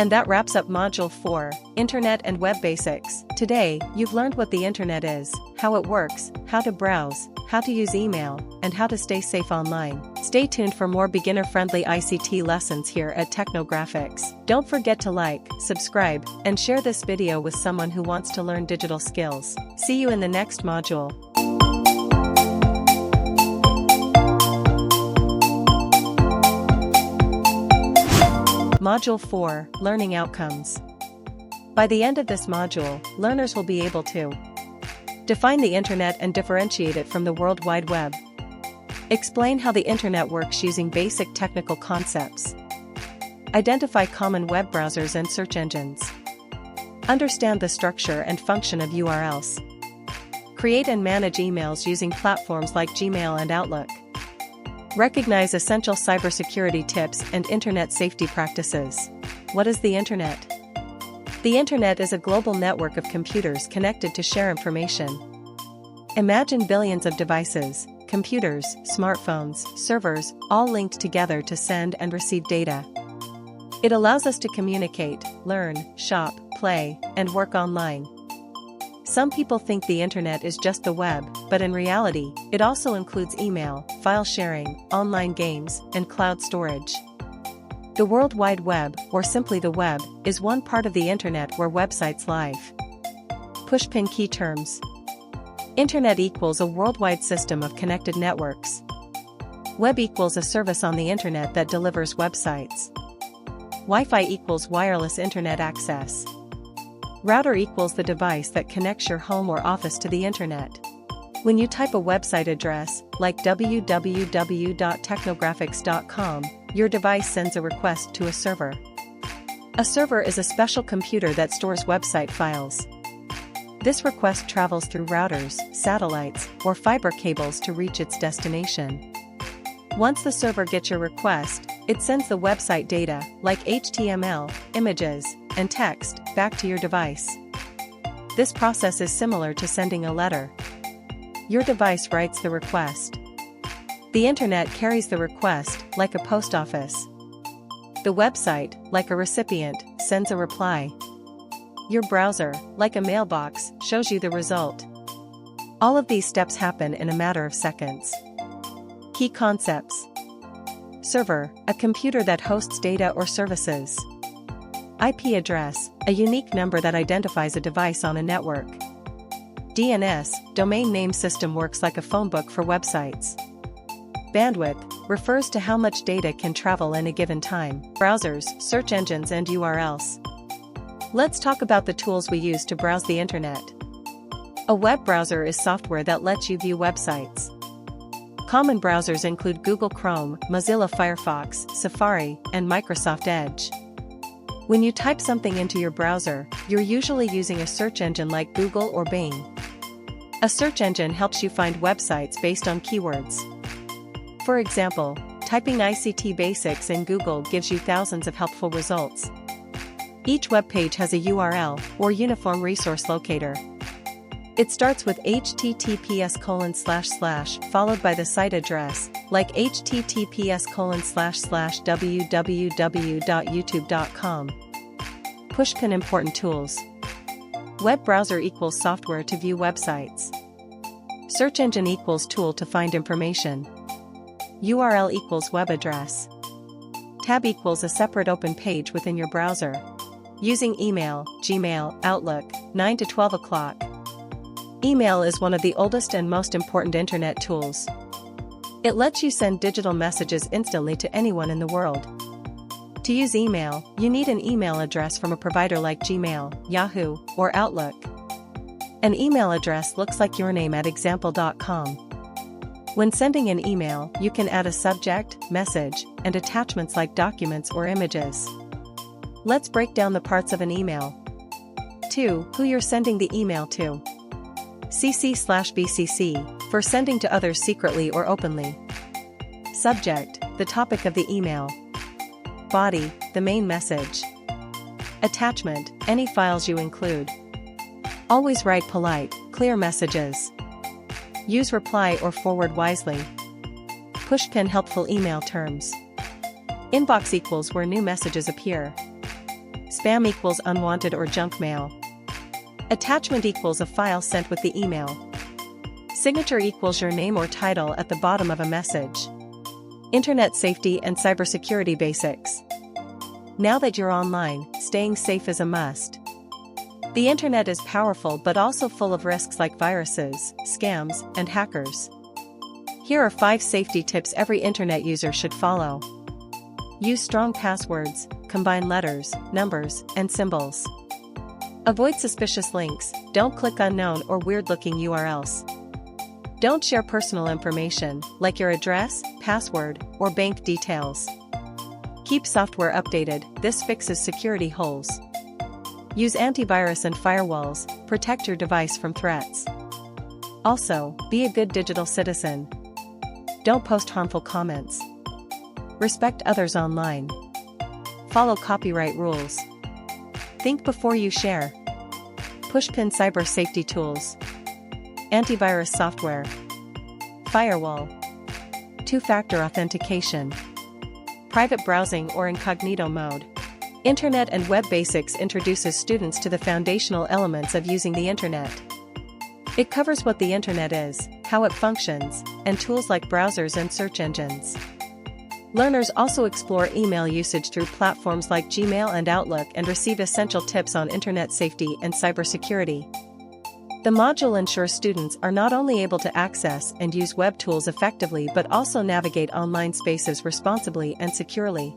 And that wraps up Module 4, Internet and Web Basics. Today, you've learned what the Internet is, how it works, how to browse, how to use email, and how to stay safe online. Stay tuned for more beginner-friendly ICT lessons here at Techno. Don't forget to like, subscribe, and share this video with someone who wants to learn digital skills. See you in the next module. Module 4, Learning Outcomes. By the end of this module, learners will be able to define the Internet and differentiate it from the World Wide Web. Explain how the Internet works using basic technical concepts. Identify common web browsers and search engines. Understand the structure and function of URLs. Create and manage emails using platforms like Gmail and Outlook. Recognize essential cybersecurity tips and Internet safety practices. What is the Internet? The Internet is a global network of computers connected to share information. Imagine billions of devices, computers, smartphones, servers, all linked together to send and receive data. It allows us to communicate, learn, shop, play, and work online. Some people think the Internet is just the web, but in reality, it also includes email, file sharing, online games, and cloud storage. The World Wide Web, or simply the web, is one part of the Internet where websites live. Pushpin key terms. Internet equals a worldwide system of connected networks. Web equals a service on the Internet that delivers websites. Wi-Fi equals wireless Internet access. Router equals the device that connects your home or office to the Internet. When you type a website address, like www.technographics.com, your device sends a request to a server. A server is a special computer that stores website files. This request travels through routers, satellites, or fiber cables to reach its destination. Once the server gets your request, it sends the website data, like HTML, images, and text, back to your device. This process is similar to sending a letter. Your device writes the request. The Internet carries the request, like a post office. The website, like a recipient, sends a reply. Your browser, like a mailbox, shows you the result. All of these steps happen in a matter of seconds. Key concepts. Server, a computer that hosts data or services. IP address, a unique number that identifies a device on a network. DNS, domain name system, works like a phone book for websites. Bandwidth, refers to how much data can travel in a given time. Browsers, search engines, and URLs. Let's talk about the tools we use to browse the Internet. A web browser is software that lets you view websites. Common browsers include Google Chrome, Mozilla Firefox, Safari, and Microsoft Edge. When you type something into your browser, you're usually using a search engine like Google or Bing. A search engine helps you find websites based on keywords. For example, typing ICT basics in Google gives you thousands of helpful results. Each web page has a URL, or Uniform Resource Locator. It starts with https:// followed by the site address, like https://www.youtube.com. Pushpin important tools. Web browser equals software to view websites. Search engine equals tool to find information. URL equals web address. Tab equals a separate open page within your browser. Using email, Gmail, Outlook, 9 to 12 o'clock. Email is one of the oldest and most important Internet tools. It lets you send digital messages instantly to anyone in the world. To use email, you need an email address from a provider like Gmail, Yahoo, or Outlook. An email address looks like your name at example.com. When sending an email, you can add a subject, message, and attachments like documents or images. Let's break down the parts of an email. 2. Who you're sending the email to. CC/BCC, for sending to others secretly or openly. Subject, the topic of the email. Body, the main message. Attachment, any files you include. Always write polite, clear messages. Use reply or forward wisely. Pushpin helpful email terms. Inbox equals where new messages appear. Spam equals unwanted or junk mail. Attachment equals a file sent with the email. Signature equals your name or title at the bottom of a message. Internet safety and cybersecurity basics. Now that you're online, staying safe is a must. The internet is powerful but also full of risks like viruses, scams, and hackers. Here are 5 safety tips every internet user should follow. Use strong passwords, combine letters, numbers, and symbols. Avoid suspicious links, don't click unknown or weird-looking URLs. Don't share personal information, like your address, password, or bank details. Keep software updated, this fixes security holes. Use antivirus and firewalls, protect your device from threats. Also, be a good digital citizen. Don't post harmful comments. Respect others online. Follow copyright rules. Think before you share. Pushpin cyber safety tools. Antivirus software. Firewall. Two-factor authentication. Private browsing or incognito mode. Internet and Web Basics introduces students to the foundational elements of using the internet. It covers what the internet is, how it functions, and tools like browsers and search engines. Learners also explore email usage through platforms like Gmail and Outlook and receive essential tips on internet safety and cybersecurity. The module ensures students are not only able to access and use web tools effectively but also navigate online spaces responsibly and securely.